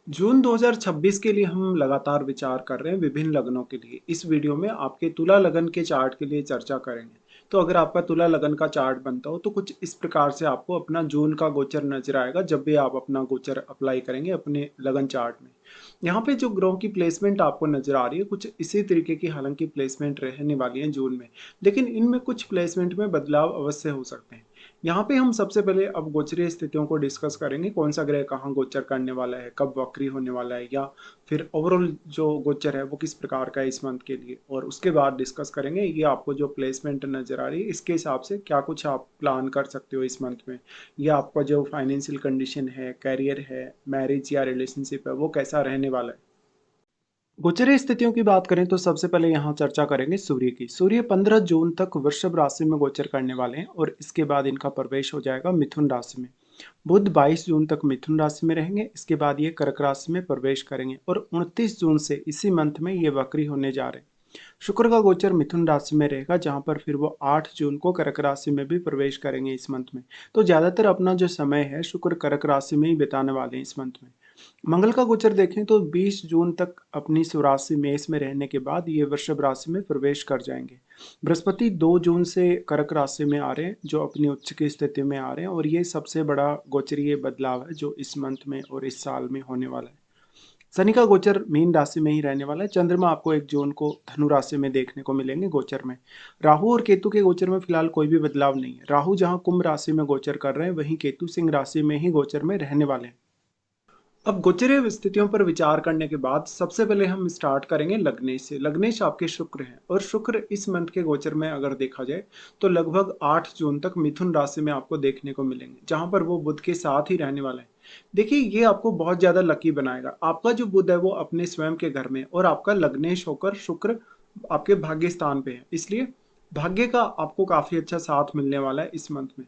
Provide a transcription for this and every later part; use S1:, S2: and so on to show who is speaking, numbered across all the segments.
S1: जून 2026 के लिए हम लगातार विचार कर रहे हैं विभिन्न लग्नों के लिए। इस वीडियो में आपके तुला लगन के चार्ट के लिए चर्चा करेंगे। तो अगर आपका तुला लगन का चार्ट बनता हो तो कुछ इस प्रकार से आपको अपना जून का गोचर नजर आएगा जब भी आप अपना गोचर अप्लाई करेंगे अपने लगन चार्ट में। यहाँ पे जो ग्रहों की प्लेसमेंट आपको नजर आ रही है कुछ इसी तरीके की हालांकि प्लेसमेंट रहने वाली है जून में, लेकिन इनमें कुछ प्लेसमेंट में बदलाव अवश्य हो सकते हैं। यहाँ पे हम सबसे पहले अब गोचरीय स्थितियों को डिस्कस करेंगे, कौन सा ग्रह कहाँ गोचर करने वाला है, कब वक्री होने वाला है, या फिर ओवरऑल जो गोचर है वो किस प्रकार का है इस मंथ के लिए। और उसके बाद डिस्कस करेंगे ये आपको जो प्लेसमेंट नज़र आ रही है इसके हिसाब से क्या कुछ आप प्लान कर सकते हो इस मंथ में, या आपका जो फाइनेंशियल कंडीशन है, कैरियर है, मैरिज या रिलेशनशिप है वो कैसा रहने वाला है। गोचरीय स्थितियों की बात करें तो सबसे पहले यहाँ चर्चा करेंगे सूर्य की। सूर्य 15 जून तक वृषभ राशि में गोचर करने वाले हैं और इसके बाद इनका प्रवेश हो जाएगा मिथुन राशि में। बुध 22 जून तक मिथुन राशि में रहेंगे, इसके बाद ये कर्क राशि में प्रवेश करेंगे और 29 जून से इसी मंथ में ये वक्री होने जा रहे हैं। शुक्र का गोचर मिथुन राशि में रहेगा जहां पर फिर वो 8 जून को कर्क राशि में भी प्रवेश करेंगे इस मंथ में। तो ज़्यादातर अपना जो समय है शुक्र कर्क राशि में ही बिताने वाले हैं इस मंथ में। मंगल का गोचर देखें तो 20 जून तक अपनी स्वराशि मेष में रहने के बाद ये वृषभ राशि में प्रवेश कर जाएंगे। बृहस्पति 2 जून से कर्क राशि में आ रहे हैं जो अपनी उच्च की स्थिति में आ रहे हैं और ये सबसे बड़ा गोचरीय बदलाव है जो इस मंथ में और इस साल में होने वाला है। शनि का गोचर मीन राशि में ही रहने वाला है। चंद्रमा आपको 1 जून को धनु राशि में देखने को मिलेंगे गोचर में। राहु और केतु के गोचर में फिलहाल कोई भी बदलाव नहीं है। राहु जहां कुंभ राशि में गोचर कर रहे हैं वहीं केतु सिंह राशि में ही गोचर में रहने वाले हैं। अब गोचरीय स्थितियों पर विचार करने के बाद सबसे पहले हम स्टार्ट करेंगे लग्नेश से। लग्नेश आपके शुक्र हैं और शुक्र इस मंथ के गोचर में अगर देखा जाए तो लगभग 8 जून तक मिथुन राशि में आपको देखने को मिलेंगे जहां पर वो बुध के साथ ही रहने वाले हैं। देखिए ये आपको बहुत ज्यादा लकी बनाएगा। आपका जो बुध है वो अपने स्वयं के घर में और आपका लग्नेश होकर शुक्र आपके भाग्य स्थान पे है, इसलिए भाग्य का आपको काफी अच्छा साथ मिलने वाला है इस मंथ में।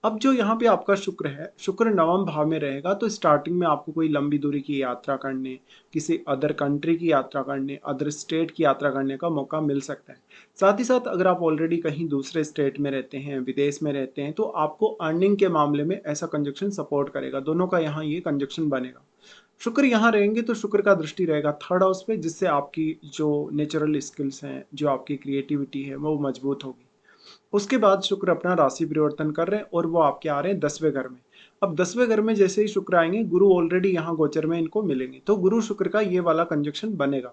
S1: अब जो यहाँ पे आपका शुक्र है, शुक्र नवम भाव में रहेगा तो स्टार्टिंग में आपको कोई लंबी दूरी की यात्रा करने, किसी अदर कंट्री की यात्रा करने, अदर स्टेट की यात्रा करने का मौका मिल सकता है। साथ ही साथ अगर आप ऑलरेडी कहीं दूसरे स्टेट में रहते हैं, विदेश में रहते हैं, तो आपको अर्निंग के मामले में ऐसा कंजक्शन सपोर्ट करेगा। दोनों का यहाँ ये कंजक्शन बनेगा। शुक्र यहाँ रहेंगे तो शुक्र का दृष्टि रहेगा थर्ड हाउस पे, जिससे आपकी जो नेचुरल स्किल्स हैं, जो आपकी क्रिएटिविटी है वो मजबूत होगी। उसके बाद शुक्र अपना राशि परिवर्तन कर रहे हैं और वो आपके आ रहे हैं 10वें घर में। अब 10वें घर में जैसे ही शुक्र आएंगे गुरु ऑलरेडी यहाँ गोचर में इनको मिलेंगे तो गुरु शुक्र का ये वाला कंजक्शन बनेगा।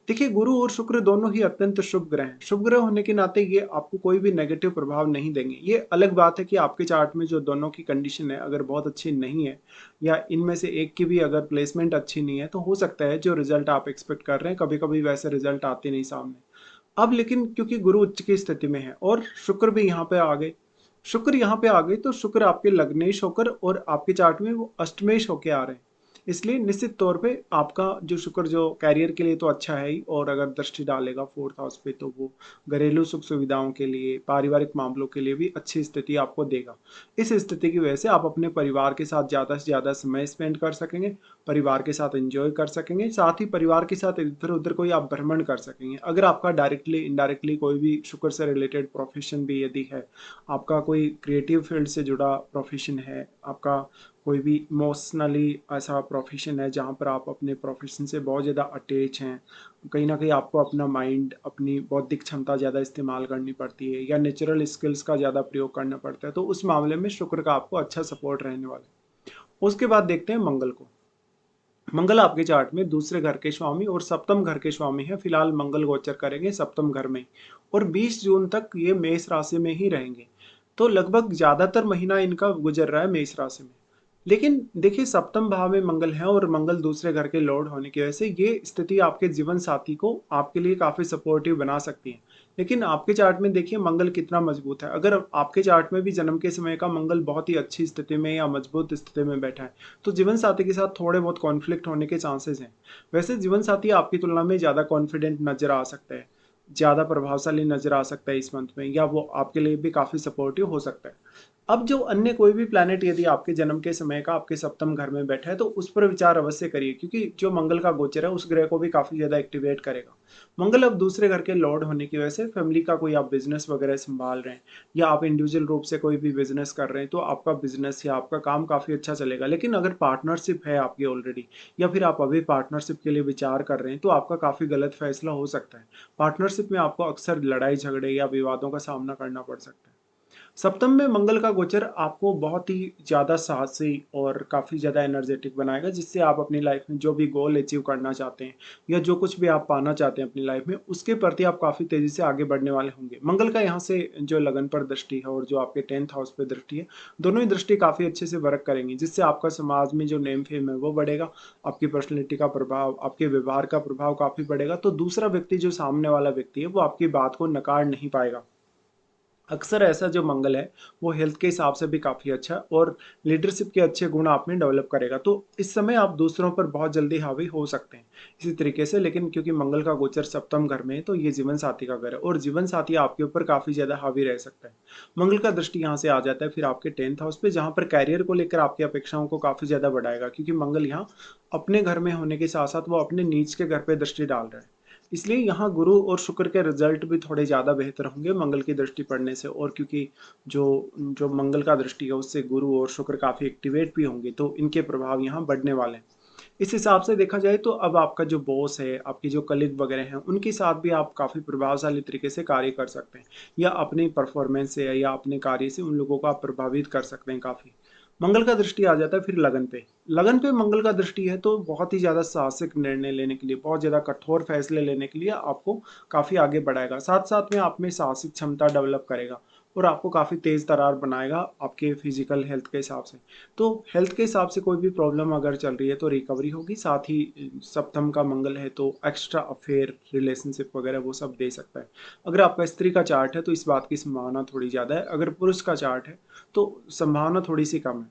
S1: देखिए गुरु और शुक्र दोनों ही अत्यंत शुभ ग्रह हैं। शुभ ग्रह होने के नाते ये आपको कोई भी नेगेटिव प्रभाव नहीं देंगे। ये अलग बात है कि आपके चार्ट में जो दोनों की कंडीशन है अगर बहुत अच्छी नहीं है या इनमें से एक की भी अगर प्लेसमेंट अच्छी नहीं है तो हो सकता है जो रिजल्ट आप एक्सपेक्ट कर रहे हैं कभी कभी वैसे रिजल्ट आते नहीं सामने। अब लेकिन क्योंकि गुरु उच्च की स्थिति में है और शुक्र भी यहाँ पे आ गए, शुक्र यहाँ पे आ गए तो शुक्र आपके लग्नेश होकर और आपके चार्ट में वो अष्टमेश होके आ रहे हैं। इसलिए निश्चित तौर पे आपका जो शुक्र जो कैरियर के लिए तो अच्छा है ही, और अगर दृष्टि डालेगा फोर्थ हाउस पे तो वो घरेलू सुख सुविधाओं के लिए, पारिवारिक मामलों के लिए भी अच्छी स्थिति आपको देगा। इस स्थिति की वजह से आप अपने परिवार के साथ ज़्यादा से ज़्यादा समय स्पेंड कर सकेंगे, परिवार के साथ एंजॉय कर सकेंगे, साथ ही परिवार के साथ इधर उधर कोई आप भ्रमण कर सकेंगे। अगर आपका डायरेक्टली इनडायरेक्टली कोई भी शुक्र से रिलेटेड प्रोफेशन भी यदि है, आपका कोई क्रिएटिव फील्ड से जुड़ा प्रोफेशन है, आपका कोई भी इमोशनली ऐसा प्रोफेशन है जहाँ पर आप अपने प्रोफेशन से बहुत ज़्यादा अटैच हैं, कहीं ना कहीं आपको अपना माइंड, अपनी बौद्धिक क्षमता ज़्यादा इस्तेमाल करनी पड़ती है या नेचुरल स्किल्स का ज़्यादा प्रयोग करना पड़ता है, तो उस मामले में शुक्र का आपको अच्छा सपोर्ट रहने वाला है। उसके बाद देखते हैं मंगल को। मंगल आपके चार्ट में दूसरे घर के स्वामी और सप्तम घर के स्वामी है। फिलहाल मंगल गोचर करेंगे सप्तम घर में और 20 जून तक ये मेष राशि में ही रहेंगे। तो लगभग ज्यादातर महीना इनका गुजर रहा है मेष राशि में। लेकिन देखिए सप्तम भाव में मंगल है और मंगल दूसरे घर के लॉर्ड होने की वजह से ये स्थिति आपके जीवन साथी को आपके लिए काफी सपोर्टिव बना सकती है। लेकिन आपके चार्ट में देखिए मंगल कितना मजबूत है। अगर आपके चार्ट में भी जन्म के समय का मंगल बहुत ही अच्छी स्थिति में या मजबूत स्थिति में बैठा है तो जीवन साथी के साथ थोड़े बहुत कॉन्फ्लिक्ट होने के चांसेस हैं। वैसे जीवन साथी आपकी तुलना में ज़्यादा कॉन्फिडेंट नजर आ सकता है, ज़्यादा प्रभावशाली नजर आ सकता है इस मंथ में, या वो आपके लिए भी काफ़ी सपोर्टिव हो सकता है। अब जो अन्य कोई भी प्लैनेट यदि आपके जन्म के समय का आपके सप्तम घर में बैठा है तो उस पर विचार अवश्य करिए, क्योंकि जो मंगल का गोचर है उस ग्रह को भी काफी ज्यादा एक्टिवेट करेगा। मंगल अब दूसरे घर के लॉर्ड होने की वजह से फैमिली का कोई आप बिजनेस वगैरह संभाल रहे हैं या आप इंडिविजुअल रूप से कोई भी बिजनेस कर रहे हैं तो आपका बिजनेस या आपका काम काफी अच्छा चलेगा। लेकिन अगर पार्टनरशिप है आपकी ऑलरेडी या फिर आप अभी पार्टनरशिप के लिए विचार कर रहे हैं तो आपका काफी गलत फैसला हो सकता है। पार्टनरशिप में आपको अक्सर लड़ाई झगड़े या विवादों का सामना करना पड़ सकता है। सप्तम में मंगल का गोचर आपको बहुत ही ज़्यादा साहसी और काफ़ी ज़्यादा एनर्जेटिक बनाएगा, जिससे आप अपनी लाइफ में जो भी गोल अचीव करना चाहते हैं या जो कुछ भी आप पाना चाहते हैं अपनी लाइफ में, उसके प्रति आप काफ़ी तेज़ी से आगे बढ़ने वाले होंगे। मंगल का यहाँ से जो लगन पर दृष्टि है और जो आपके 10th हाउस पे दृष्टि है, दोनों ही दृष्टि काफ़ी अच्छे से वर्क करेंगी, जिससे आपका समाज में जो नेम फेम है वो बढ़ेगा, आपकी पर्सनैलिटी का प्रभाव, आपके व्यवहार का प्रभाव काफ़ी बढ़ेगा। तो दूसरा व्यक्ति, जो सामने वाला व्यक्ति है, वो आपकी बात को नकार नहीं पाएगा। अक्सर ऐसा जो मंगल है वो हेल्थ के हिसाब से भी काफ़ी अच्छा है और लीडरशिप के अच्छे गुण आप में डेवलप करेगा। तो इस समय आप दूसरों पर बहुत जल्दी हावी हो सकते हैं इसी तरीके से। लेकिन क्योंकि मंगल का गोचर सप्तम घर में है तो ये जीवन साथी का घर है और जीवन साथी आपके ऊपर काफ़ी ज़्यादा हावी रह सकता है। मंगल का दृष्टि यहाँ से आ जाता है फिर आपके 10th हाउस पे, जहाँ पर कैरियर को लेकर आपकी अपेक्षाओं को काफ़ी ज़्यादा बढ़ाएगा, क्योंकि मंगल यहाँ अपने घर में होने के साथ साथ वो अपने नीच के घर पे दृष्टि डाल रहा है। इसलिए यहाँ गुरु और शुक्र के रिजल्ट भी थोड़े ज़्यादा बेहतर होंगे मंगल की दृष्टि पड़ने से। और क्योंकि जो जो मंगल का दृष्टि है उससे गुरु और शुक्र काफ़ी एक्टिवेट भी होंगे तो इनके प्रभाव यहाँ बढ़ने वाले हैं। इस हिसाब से देखा जाए तो अब आपका जो बॉस है, आपकी जो कलीग वगैरह हैं, उनके साथ भी आप काफ़ी प्रभावशाली तरीके से कार्य कर सकते हैं या अपनी परफॉर्मेंस से या अपने कार्य से उन लोगों को आप प्रभावित कर सकते हैं काफ़ी। मंगल का दृष्टि आ जाता है फिर लगन पे। लगन पे मंगल का दृष्टि है तो बहुत ही ज़्यादा साहसिक निर्णय लेने के लिए, बहुत ज़्यादा कठोर फैसले लेने के लिए आपको काफ़ी आगे बढ़ाएगा। साथ-साथ में आप में साहसिक क्षमता डेवलप करेगा और आपको काफ़ी तेज़ तर्रार बनाएगा आपके फिजिकल हेल्थ के हिसाब से। तो हेल्थ के हिसाब से कोई भी प्रॉब्लम अगर चल रही है तो रिकवरी होगी। साथ ही सप्तम का मंगल है तो एक्स्ट्रा अफेयर, रिलेशनशिप वगैरह वो सब दे सकता है। अगर आपका स्त्री का चार्ट है तो इस बात की संभावना थोड़ी ज़्यादा है। अगर पुरुष का चार्ट है तो संभावना थोड़ी सी कम है।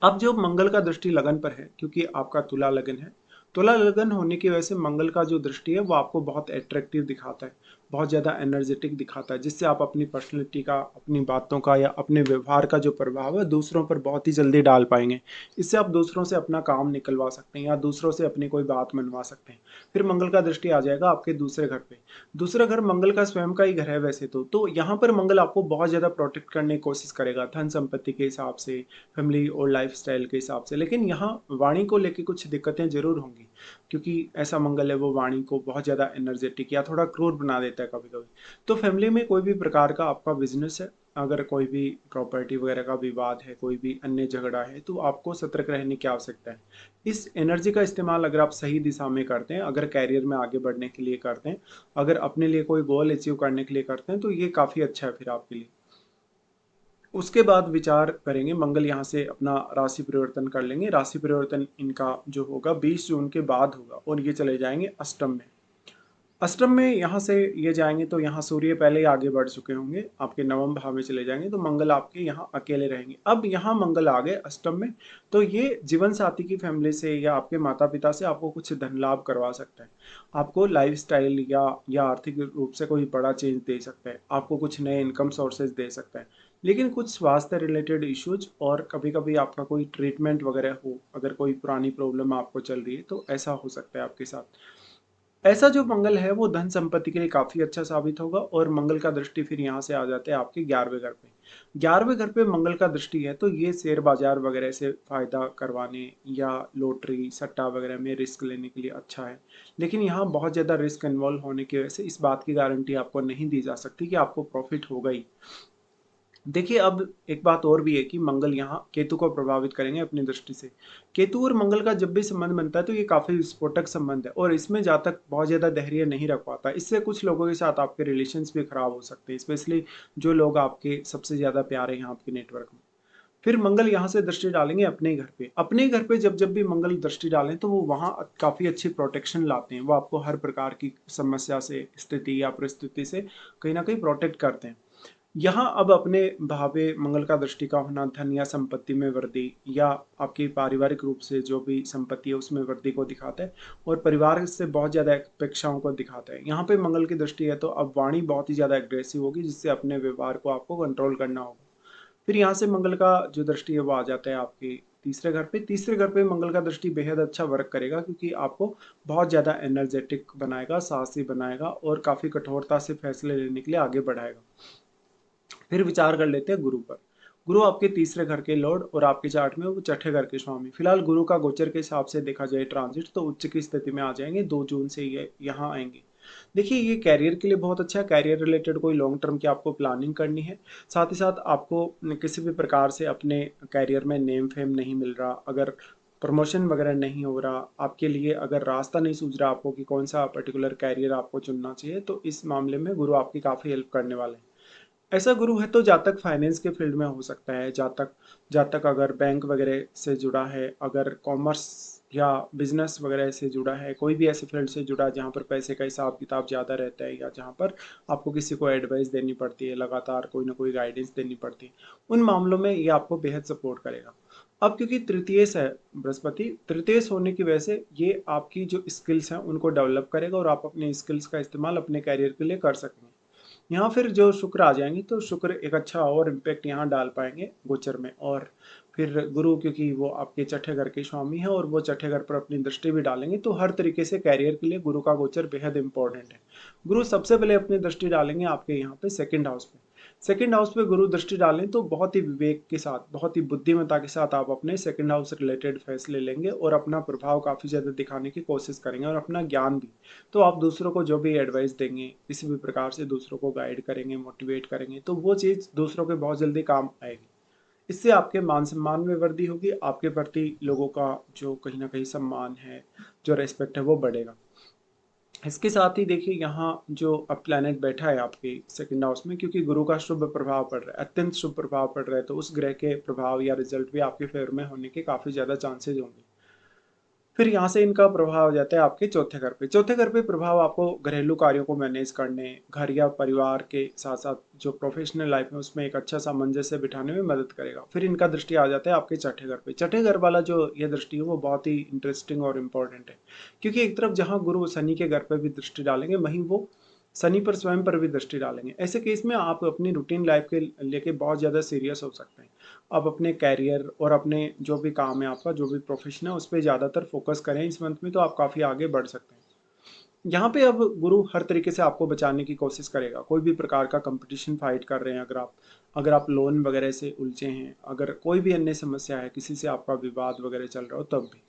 S1: अब जो मंगल का दृष्टि लगन पर है, क्योंकि आपका तुला लगन है, तुला लगन होने की वजह से मंगल का जो दृष्टि है वो आपको बहुत अट्रैक्टिव दिखाता है, बहुत ज़्यादा एनर्जेटिक दिखाता है, जिससे आप अपनी पर्सनैलिटी का, अपनी बातों का या अपने व्यवहार का जो प्रभाव है दूसरों पर बहुत ही जल्दी डाल पाएंगे। इससे आप दूसरों से अपना काम निकलवा सकते हैं या दूसरों से अपनी कोई बात मनवा सकते हैं। फिर मंगल का दृष्टि आ जाएगा आपके दूसरे घर पे। दूसरा घर मंगल का स्वयं का ही घर है वैसे तो यहाँ पर मंगल आपको बहुत ज़्यादा प्रोटेक्ट करने की कोशिश करेगा धन संपत्ति के हिसाब से, फैमिली और लाइफस्टाइल के हिसाब से। लेकिन यहाँ वाणी को लेके कुछ दिक्कतें ज़रूर होंगी, क्योंकि ऐसा मंगल है वो वाणी को बहुत ज़्यादा एनर्जेटिक या थोड़ा क्रूर बना देता है कभी-कभी। तो फैमिली में कोई भी प्रकार का आपका बिज़नेस है, अगर कोई भी प्रॉपर्टी वगैरह का विवाद है, कोई भी अन्य झगड़ा है, तो आपको सतर्क रहने की आवश्यकता है। इस एनर्जी का इस्तेमाल अगर आप सही दिशा में करते हैं, अगर करियर में आगे बढ़ने के लिए करते हैं, अगर अपने लिए कोई गोल अचीव करने के लिए करते हैं, तो ये काफ़ी अच्छा है फिर आपके लिए। उसके बाद विचार करेंगे, मंगल यहाँ से अपना राशि परिवर्तन कर लेंगे। राशि परिवर्तन इनका जो होगा 20 जून के बाद होगा और ये चले जाएंगे अष्टम में। अष्टम में यहाँ से ये जाएंगे तो यहाँ सूर्य पहले ही आगे बढ़ चुके होंगे, आपके नवम भाव में चले जाएंगे तो मंगल आपके यहाँ अकेले रहेंगे। अब यहाँ मंगल आ गए अष्टम में तो ये जीवन साथी की फैमिली से या आपके माता पिता से आपको कुछ धन लाभ करवा सकता है, आपको लाइफस्टाइल या आर्थिक रूप से कोई बड़ा चेंज दे सकता है, आपको कुछ नए इनकम सोर्सेज दे सकता है। लेकिन कुछ स्वास्थ्य रिलेटेड इश्यूज और कभी कभी आपका कोई ट्रीटमेंट वगैरह हो, अगर कोई पुरानी प्रॉब्लम आपको चल रही है तो ऐसा हो सकता है आपके साथ। ऐसा जो मंगल है वो धन संपत्ति के लिए काफी अच्छा साबित होगा और मंगल का दृष्टि फिर यहाँ से आ जाता है आपके 11वें घर पे। 11वें घर पे मंगल का दृष्टि है तो ये शेयर बाजार वगैरह से फायदा करवाने या लॉटरी सट्टा वगैरह में रिस्क लेने के लिए अच्छा है। लेकिन यहाँ बहुत ज्यादा रिस्क इन्वॉल्व होने की वजह से इस बात की गारंटी आपको नहीं दी जा सकती कि आपको प्रॉफिट होगा ही। देखिए, अब एक बात और भी है कि मंगल यहाँ केतु को प्रभावित करेंगे अपनी दृष्टि से। केतु और मंगल का जब भी संबंध बनता है तो ये काफी विस्फोटक संबंध है और इसमें जहाँ तक बहुत ज्यादा धैर्य नहीं रख पाता, इससे कुछ लोगों के साथ आपके रिलेशंस भी खराब हो सकते हैं, स्पेशली जो लोग आपके सबसे ज्यादा प्यारे हैं आपके नेटवर्क में। फिर मंगल यहाँ से दृष्टि डालेंगे अपने घर पे। अपने घर पे जब जब भी मंगल दृष्टि डालें तो वो वहाँ काफी अच्छी प्रोटेक्शन लाते हैं, वो आपको हर प्रकार की समस्या से, स्थिति या परिस्थिति से कहीं ना कहीं प्रोटेक्ट करते हैं। यहाँ अब अपने भावे मंगल का दृष्टि का होना धन या संपत्ति में वृद्धि या आपकी पारिवारिक रूप से जो भी संपत्ति है उसमें वृद्धि को दिखाता है और परिवार से बहुत ज़्यादा अपेक्षाओं को दिखाता है। यहाँ पे मंगल की दृष्टि है तो अब वाणी बहुत ही ज़्यादा एग्रेसिव होगी, जिससे अपने व्यवहार को आपको कंट्रोल करना होगा। फिर यहाँ से मंगल का जो दृष्टि है वो आ जाता है आपके तीसरे घर पे। तीसरे घर पे मंगल का दृष्टि बेहद अच्छा वर्क करेगा, क्योंकि आपको बहुत ज़्यादा एनर्जेटिक बनाएगा, साहसी बनाएगा और काफ़ी कठोरता से फैसले लेने के लिए आगे बढ़ाएगा। फिर विचार कर लेते हैं गुरु पर। गुरु आपके तीसरे घर के लॉर्ड और आपके चार्ट में वो छठे घर के स्वामी। फिलहाल गुरु का गोचर के हिसाब से देखा जाए ट्रांजिट, तो उच्च की स्थिति में आ जाएंगे, 2 जून से ये यहाँ आएंगे। देखिए, ये कैरियर के लिए बहुत अच्छा है। कैरियर रिलेटेड कोई लॉन्ग टर्म की आपको प्लानिंग करनी है। साथ ही साथ आपको किसी भी प्रकार से अपने कैरियर में नेम फेम नहीं मिल रहा, अगर प्रमोशन वगैरह नहीं हो रहा, आपके लिए अगर रास्ता नहीं सूझ रहा आपको कि कौन सा पर्टिकुलर कैरियर आपको चुनना चाहिए, तो इस मामले में गुरु आपकी काफ़ी हेल्प करने वाले हैं। ऐसा गुरु है तो जातक फाइनेंस के फील्ड में हो सकता है, जातक जातक अगर बैंक वगैरह से जुड़ा है, अगर कॉमर्स या बिजनेस वगैरह से जुड़ा है, कोई भी ऐसे फील्ड से जुड़ा है जहाँ पर पैसे का हिसाब किताब ज़्यादा रहता है, या जहाँ पर आपको किसी को एडवाइस देनी पड़ती है, लगातार कोई ना कोई गाइडेंस देनी पड़ती है, उन मामलों में ये आपको बेहद सपोर्ट करेगा। अब क्योंकि तृतीयेश है बृहस्पति, तृतीयेश होने की वजह से ये आपकी जो स्किल्स हैं उनको डेवलप करेगा और आप अपने स्किल्स का इस्तेमाल अपने कैरियर के लिए कर सकेंगे। यहाँ फिर जो शुक्र आ जाएंगे तो शुक्र एक अच्छा और इम्पैक्ट यहाँ डाल पाएंगे गोचर में। और फिर गुरु, क्योंकि वो आपके छठे घर के स्वामी हैं और वो छठे घर पर अपनी दृष्टि भी डालेंगे, तो हर तरीके से कैरियर के लिए गुरु का गोचर बेहद इंपॉर्टेंट है। गुरु सबसे पहले अपनी दृष्टि डालेंगे आपके यहाँ पे सेकंड हाउस पे। सेकंड हाउस पे गुरु दृष्टि डालें तो बहुत ही विवेक के साथ, बहुत ही बुद्धिमत्ता के साथ आप अपने सेकंड हाउस से रिलेटेड फैसले लेंगे और अपना प्रभाव काफ़ी ज़्यादा दिखाने की कोशिश करेंगे, और अपना ज्ञान भी। तो आप दूसरों को जो भी एडवाइस देंगे, किसी भी प्रकार से दूसरों को गाइड करेंगे, मोटिवेट करेंगे, तो वो चीज़ दूसरों के बहुत जल्दी काम आएगी। इससे आपके मान सम्मान में वृद्धि होगी, आपके प्रति लोगों का जो कहीं ना कहीं सम्मान है, जो रेस्पेक्ट है, वो बढ़ेगा। इसके साथ ही देखिए, यहाँ जो अब प्लैनेट बैठा है आपके सेकंड हाउस में, क्योंकि गुरु का शुभ प्रभाव पड़ रहा है, अत्यंत शुभ प्रभाव पड़ रहा है, तो उस ग्रह के प्रभाव या रिजल्ट भी आपके फेवर में होने के काफ़ी ज़्यादा चांसेज होंगे। फिर यहाँ से इनका प्रभाव आ जाता है आपके चौथे घर पे। चौथे घर पे प्रभाव आपको घरेलू कार्यों को मैनेज करने, घर या परिवार के साथ साथ जो प्रोफेशनल लाइफ है उसमें एक अच्छा सामंजस्य बिठाने में मदद करेगा। फिर इनका दृष्टि आ जाता है आपके छठे घर पे। छठे घर वाला जो ये दृष्टि है वो बहुत ही इंटरेस्टिंग और इम्पोर्टेंट है, क्योंकि एक तरफ जहाँ गुरु शनि के घर पर भी दृष्टि डालेंगे, वहीं वो शनि पर स्वयं पर भी दृष्टि डालेंगे। ऐसे केस में आप अपनी रूटीन लाइफ के लेके बहुत ज़्यादा सीरियस हो सकते हैं। आप अपने कैरियर और अपने जो भी काम है आपका, जो भी प्रोफेशन है, उस पर ज़्यादातर फोकस करें इस मंथ में, तो आप काफ़ी आगे बढ़ सकते हैं। यहाँ पे अब गुरु हर तरीके से आपको बचाने की कोशिश करेगा। कोई भी प्रकार का कंपटीशन फाइट कर रहे हैं, अगर आप लोन वगैरह से उलझे हैं, अगर कोई भी अन्य समस्या है, किसी से आपका विवाद वगैरह चल रहा हो, तब भी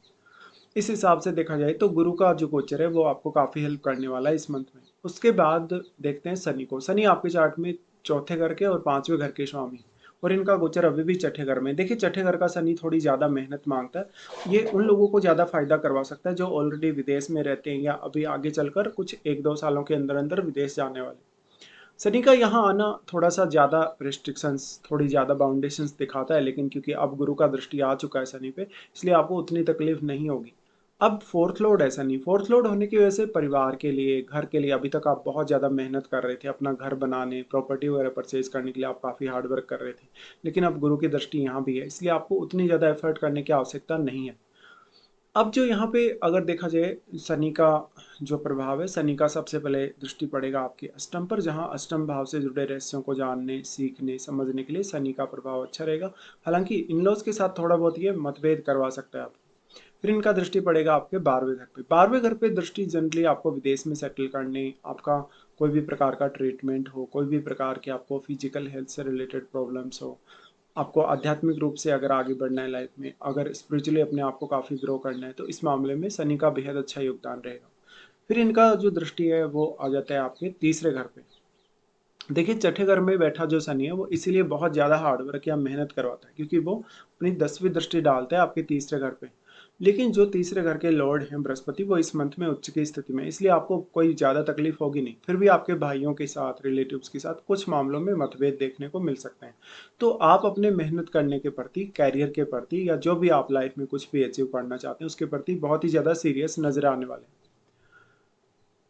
S1: इस हिसाब से देखा जाए तो गुरु का जो गोचर है वो आपको काफ़ी हेल्प करने वाला है इस मंथ में। उसके बाद देखते हैं शनि को। शनि आपके चार्ट में चौथे घर के और पांचवें घर के स्वामी, और इनका गोचर अभी भी छठे घर में। देखिए, छठे घर का शनि थोड़ी ज़्यादा मेहनत मांगता है। ये उन लोगों को ज़्यादा फायदा करवा सकता है जो ऑलरेडी विदेश में रहते हैं, या अभी आगे चलकर कुछ 1-2 सालों के अंदर अंदर विदेश जाने वाले। शनि का यहाँ आना थोड़ा सा ज़्यादा रिस्ट्रिक्शंस, थोड़ी ज़्यादा बाउंडेशंस दिखाता है, लेकिन क्योंकि अब गुरु का दृष्टि आ चुका है शनि पे, इसलिए आपको उतनी तकलीफ नहीं होगी। अब फोर्थ लॉर्ड है शनि। फोर्थ लॉर्ड होने की वजह से परिवार के लिए, घर के लिए, अभी तक आप बहुत ज़्यादा मेहनत कर रहे थे अपना घर बनाने, प्रॉपर्टी वगैरह परचेज करने के लिए आप काफ़ी हार्ड वर्क कर रहे थे, लेकिन अब गुरु की दृष्टि यहाँ भी है, इसलिए आपको उतनी ज़्यादा एफर्ट करने की आवश्यकता नहीं है। अब जो यहाँ पे अगर देखा जाए शनि का जो प्रभाव है, शनि का सबसे पहले दृष्टि पड़ेगा आपके अष्टम पर, जहाँ अष्टम भाव से जुड़े रहस्यों को जानने, सीखने, समझने के लिए शनि का प्रभाव अच्छा रहेगा। हालांकि इन लॉज के साथ थोड़ा बहुत ये मतभेद करवा सकता है आप। फिर इनका दृष्टि पड़ेगा आपके 12वें घर पे। 12वें घर पे दृष्टि जनरली आपको विदेश में सेटल करने, आपका कोई भी प्रकार का ट्रीटमेंट हो, कोई भी प्रकार के आपको फिजिकल हेल्थ से रिलेटेड प्रॉब्लम्स हो, आपको आध्यात्मिक रूप से अगर आगे बढ़ना है लाइफ में, अगर स्पिरिचुअली अपने आप को काफ़ी ग्रो करना है, तो इस मामले में शनि का बेहद अच्छा योगदान रहेगा। फिर इनका जो दृष्टि है वो आ जाता है आपके तीसरे घर पे। देखिए, छठे घर में बैठा जो शनि है वो इसीलिए बहुत ज़्यादा हार्डवर्क या मेहनत करवाता है, क्योंकि वो अपनी 10वीं दृष्टि डालता है आपके तीसरे घर पे। लेकिन जो तीसरे घर के लॉर्ड हैं बृहस्पति, वो इस मंथ में उच्च की स्थिति में, इसलिए आपको कोई ज़्यादा तकलीफ होगी नहीं। फिर भी आपके भाइयों के साथ, रिलेटिव्स के साथ कुछ मामलों में मतभेद देखने को मिल सकते हैं। तो आप अपने मेहनत करने के प्रति, कैरियर के प्रति, या जो भी आप लाइफ में कुछ भी अचीव करना चाहते हैं उसके प्रति बहुत ही ज़्यादा सीरियस नजर आने वाले हैं।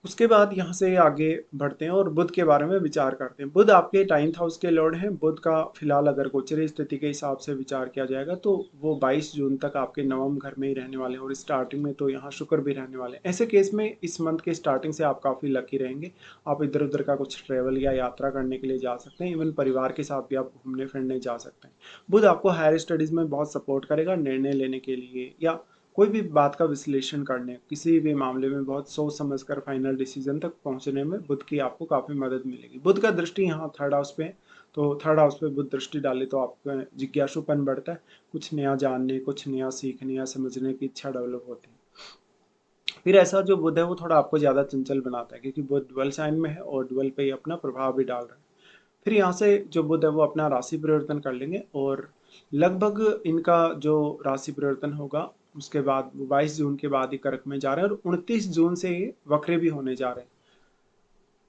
S1: उसके बाद यहाँ से आगे बढ़ते हैं और बुध के बारे में विचार करते हैं। बुध आपके 9th हाउस के लॉर्ड हैं। बुध का फिलहाल अगर गोचरीय स्थिति के हिसाब से विचार किया जाएगा तो वो 22 जून तक आपके नवम घर में ही रहने वाले हैं और स्टार्टिंग में तो यहाँ शुक्र भी रहने वाले हैं। ऐसे केस में इस मंथ के स्टार्टिंग से आप काफ़ी लकी रहेंगे। आप इधर उधर का कुछ ट्रेवल या यात्रा करने के लिए जा सकते हैं। इवन परिवार के साथ भी आप घूमने फिरने जा सकते हैं। बुध आपको हायर स्टडीज़ में बहुत सपोर्ट करेगा, निर्णय लेने के लिए या कोई भी बात का विश्लेषण करने, किसी भी मामले में बहुत सोच समझ कर फाइनल डिसीजन तक पहुंचने में बुध की आपको काफ़ी मदद मिलेगी। बुध का दृष्टि यहाँ 3rd हाउस पे है, तो 3rd हाउस पे बुध दृष्टि डाले तो आपका जिज्ञासुपन बढ़ता है, कुछ नया जानने, कुछ नया सीखने या समझने की इच्छा डेवलप होती है। फिर ऐसा जो बुध है वो थोड़ा आपको ज़्यादा चंचल बनाता है क्योंकि बुध ड्वेल साइन में है और ड्वेल पे ही अपना प्रभाव भी डाल रहा है। फिर यहाँ से जो बुध है वो अपना राशि परिवर्तन कर लेंगे और लगभग इनका जो राशि परिवर्तन होगा उसके बाद 22 जून के बाद ही कर्क में जा रहे हैं और 29 जून से ये वक्रे भी होने जा रहे हैं।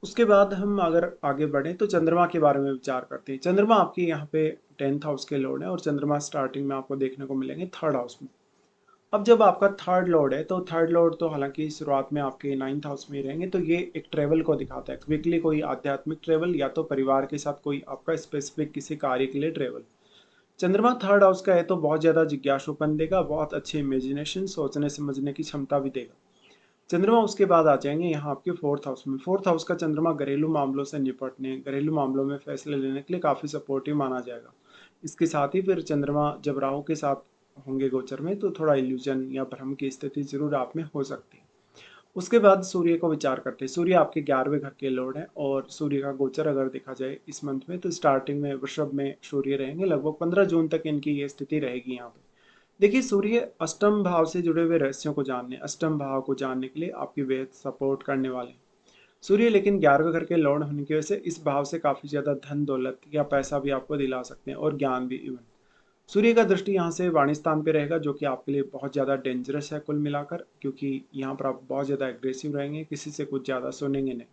S1: उसके बाद हम अगर आगे बढ़े तो चंद्रमा के बारे में विचार करते हैं। चंद्रमा आपके यहाँ पे 10th हाउस के लॉर्ड है और चंद्रमा स्टार्टिंग में आपको देखने को मिलेंगे 3rd हाउस में। अब जब आपका 3rd लॉर्ड है तो 3rd लॉर्ड तो हालांकि शुरुआत में आपके 9th हाउस में ही रहेंगे, तो ये एक ट्रेवल को दिखाता है, क्विकली कोई आध्यात्मिक ट्रेवल या तो परिवार के साथ कोई आपका स्पेसिफिक किसी कार्य के लिए ट्रेवल। चंद्रमा 3rd हाउस का है तो बहुत ज़्यादा जिज्ञासुपन देगा, बहुत अच्छी इमेजिनेशन, सोचने समझने की क्षमता भी देगा। चंद्रमा उसके बाद आ जाएंगे यहाँ आपके 4th हाउस में। 4th हाउस का चंद्रमा घरेलू मामलों से निपटने, घरेलू मामलों में फैसले लेने के लिए काफ़ी सपोर्टिव माना जाएगा। इसके साथ ही फिर चंद्रमा जब राहु के साथ होंगे गोचर में तो थोड़ा इल्यूजन या भ्रम की स्थिति जरूर आप में हो सकती है। उसके बाद सूर्य को विचार करते हैं। सूर्य आपके 11वें घर के लॉर्ड हैं और सूर्य का गोचर अगर देखा जाए इस मंथ में तो स्टार्टिंग में वृषभ में सूर्य रहेंगे, लगभग 15 जून तक इनकी ये स्थिति रहेगी यहाँ पे। देखिए सूर्य अष्टम भाव से जुड़े हुए रहस्यों को जानने, अष्टम भाव को जानने के लिए आपकी बेहद सपोर्ट करने वाले हैं। सूर्य लेकिन 11वें घर के लॉर्ड होने की वजह से इस भाव से काफी ज्यादा धन दौलत या पैसा भी आपको दिला सकते हैं और ज्ञान भी। इवन सूर्य का दृष्टि यहाँ से वाणी स्थान पे रहेगा जो कि आपके लिए बहुत ज़्यादा डेंजरस है कुल मिलाकर, क्योंकि यहाँ पर आप बहुत ज़्यादा एग्रेसिव रहेंगे, किसी से कुछ ज़्यादा सुनेंगे नहीं।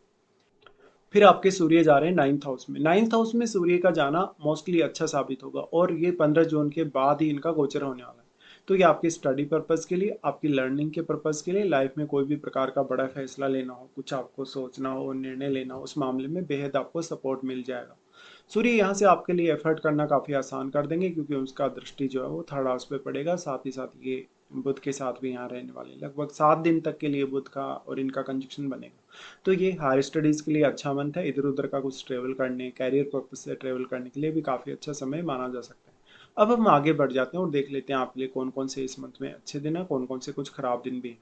S1: फिर आपके सूर्य जा रहे हैं 9th हाउस में। 9th हाउस में सूर्य का जाना मोस्टली अच्छा साबित होगा और ये 15 जून के बाद ही इनका गोचर होने वाला है। तो ये आपके स्टडी पर्पज़ के लिए, आपकी लर्निंग के पर्पज़ के लिए, लाइफ में कोई भी प्रकार का बड़ा फैसला लेना हो, कुछ आपको सोचना हो, निर्णय लेना हो, उस मामले में बेहद आपको सपोर्ट मिल जाएगा। सूर्य यहाँ से आपके लिए एफर्ट करना काफ़ी आसान कर देंगे क्योंकि उसका दृष्टि जो है वो 3rd हाउस पे पड़ेगा। साथ ही साथ ये बुध के साथ भी यहाँ रहने वाले लगभग 7 दिन तक के लिए बुध का और इनका कंजक्शन बनेगा। तो ये हायर स्टडीज़ के लिए अच्छा मंथ है। इधर उधर का कुछ ट्रेवल करने, कैरियर पर्पज से ट्रेवल करने के लिए भी काफ़ी अच्छा समय माना जा सकता है। अब हम आगे बढ़ जाते हैं और देख लेते हैं आपके लिए कौन कौन से इस मंथ में अच्छे दिन है, कौन कौन से कुछ खराब दिन भी हैं।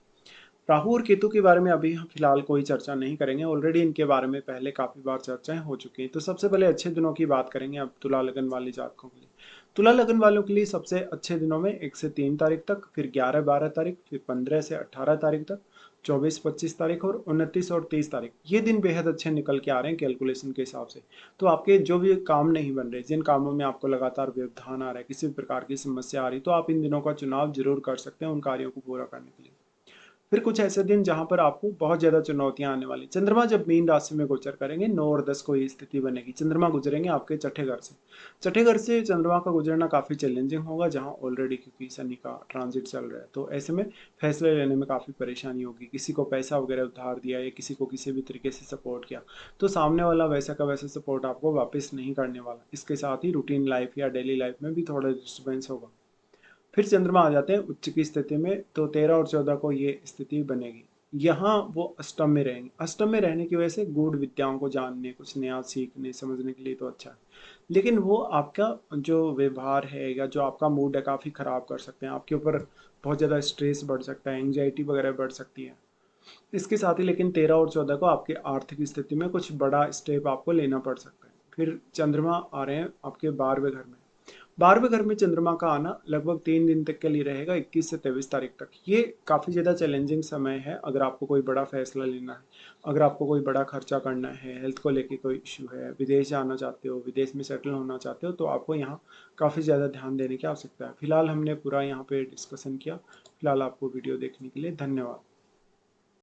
S1: राहु और केतु के बारे में अभी हम फिलहाल कोई चर्चा नहीं करेंगे, ऑलरेडी इनके बारे में पहले काफ़ी बार चर्चाएं हो चुकी हैं। तो सबसे पहले अच्छे दिनों की बात करेंगे अब तुला लगन वाले जातकों के लिए। तुला लगन वालों के लिए सबसे अच्छे दिनों में 1 से 3 तारीख तक, फिर 11-12 तारीख, फिर 15 से 18 तारीख तक, 24-25 तारीख और 29 और 30 तारीख, ये दिन बेहद अच्छे निकल के आ रहे हैं कैलकुलेशन के हिसाब से। तो आपके जो भी काम नहीं बन रहे, जिन कामों में आपको लगातार व्यवधान आ रहा है, किसी भी प्रकार की समस्या आ रही, तो आप इन दिनों का चुनाव जरूर कर सकते हैं उन कार्यों को पूरा करने के लिए। फिर कुछ ऐसे दिन जहां पर आपको बहुत ज्यादा चुनौतियां आने वाली। चंद्रमा जब मीन राशि में गोचर करेंगे 9 और 10 को ये स्थिति बनेगी। चंद्रमा गुजरेंगे आपके छठे घर से। छठे घर से चंद्रमा का गुजरना काफी चैलेंजिंग होगा जहां ऑलरेडी क्योंकि शनि का ट्रांजिट चल रहा है, तो ऐसे में फैसले लेने में काफी परेशानी होगी। किसी को पैसा वगैरह उधार दिया या किसी को किसी भी तरीके से सपोर्ट किया तो सामने वाला वैसा का वैसा सपोर्ट आपको वापस नहीं करने वाला। इसके साथ ही रूटीन लाइफ या डेली लाइफ में भी थोड़ा डिस्टर्बेंस होगा। फिर चंद्रमा आ जाते हैं उच्च की स्थिति में, तो 13 और 14 को ये स्थिति बनेगी। यहाँ वो अष्टम में रहेंगे। अष्टम में रहने की वजह से गूढ़ विद्याओं को जानने, कुछ नया सीखने समझने के लिए तो अच्छा है, लेकिन वो आपका जो व्यवहार है या जो आपका मूड है काफ़ी ख़राब कर सकते हैं। आपके ऊपर बहुत ज़्यादा स्ट्रेस बढ़ सकता है, एंग्जाइटी वगैरह बढ़ सकती है। इसके साथ ही लेकिन 13 और 14 को आपके आर्थिक स्थिति में कुछ बड़ा स्टेप आपको लेना पड़ सकता है। फिर चंद्रमा आ रहे हैं आपके 12वें घर में। 12वें घर में चंद्रमा का आना लगभग 3 दिन तक के लिए रहेगा, 21 से 23 तारीख तक। ये काफ़ी ज़्यादा चैलेंजिंग समय है अगर आपको कोई बड़ा फैसला लेना है, अगर आपको कोई बड़ा खर्चा करना है, हेल्थ को लेके कोई इश्यू है, विदेश जाना चाहते हो, विदेश में सेटल होना चाहते हो, तो आपको यहाँ काफ़ी ज़्यादा ध्यान देने की आवश्यकता है। फिलहाल हमने पूरा यहाँ पे डिस्कशन किया। फिलहाल आपको वीडियो देखने के लिए धन्यवाद।